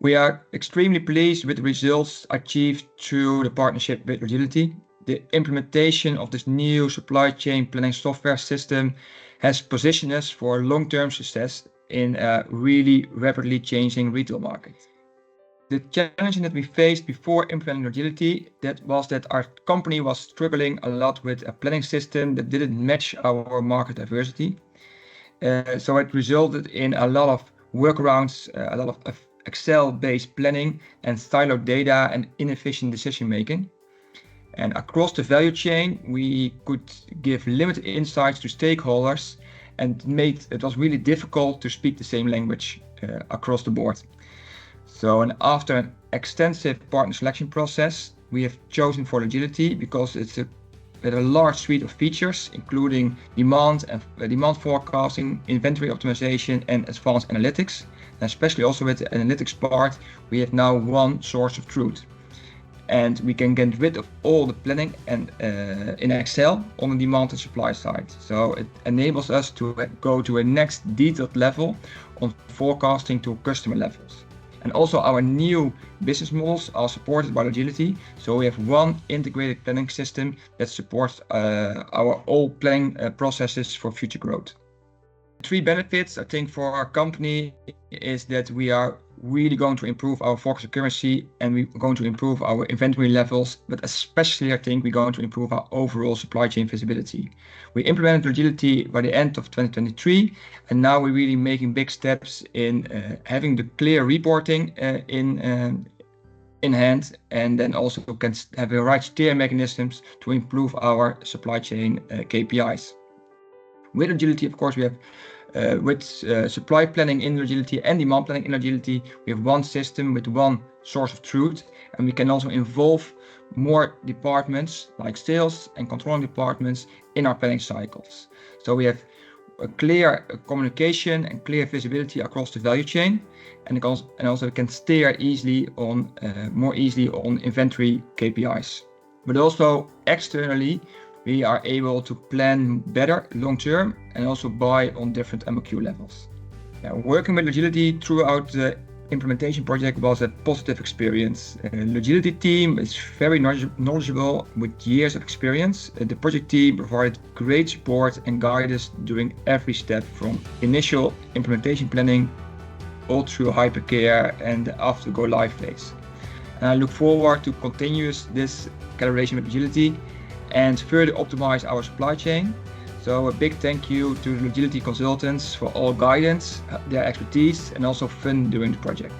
We are extremely pleased with the results achieved through the partnership with Logility. The implementation of this new supply chain planning software system has positioned us for long-term success in a really rapidly changing retail market. The challenge that we faced before implementing Logility, that was that our company was struggling a lot with a planning system that didn't match our market diversity. So it resulted in a lot of workarounds, a lot of Excel-based planning and siloed data and inefficient decision making. And across the value chain, we could give limited insights to stakeholders, and it was really difficult to speak the same language across the board. So, and after an extensive partner selection process, we have chosen for Logility because it's with a large suite of features, including demand forecasting, inventory optimization, and advanced analytics. And especially also with the analytics part, we have now one source of truth. And we can get rid of all the planning and in Excel on the demand and supply side. So it enables us to go to a next detailed level on forecasting to customer levels. And also our new business models are supported by Logility. So we have one integrated planning system that supports our all planning processes for future growth. Three benefits, I think, for our company is that we are really going to improve our forecast accuracy, and we're going to improve our inventory levels, but especially I think we're going to improve our overall supply chain visibility. We implemented Logility by the end of 2023, and now we're really making big steps in having the clear reporting in hand, and then also can have the right steer mechanisms to improve our supply chain KPIs. With Logility, of course, we have with supply planning in Logility and demand planning in Logility, we have one system with one source of truth, and we can also involve more departments like sales and controlling departments in our planning cycles. So we have a clear communication and clear visibility across the value chain, and also we can steer more easily on inventory KPIs. But also externally, we are able to plan better long term and also buy on different MOQ levels. Working with Logility throughout the implementation project was a positive experience. Logility team is very knowledgeable with years of experience. The project team provided great support and guidance during every step from initial implementation planning all through hypercare and after go live phase. And I look forward to continue this collaboration with Logility and further optimize our supply chain. So a big thank you to the Logility consultants for all guidance, their expertise, and also fun during the project.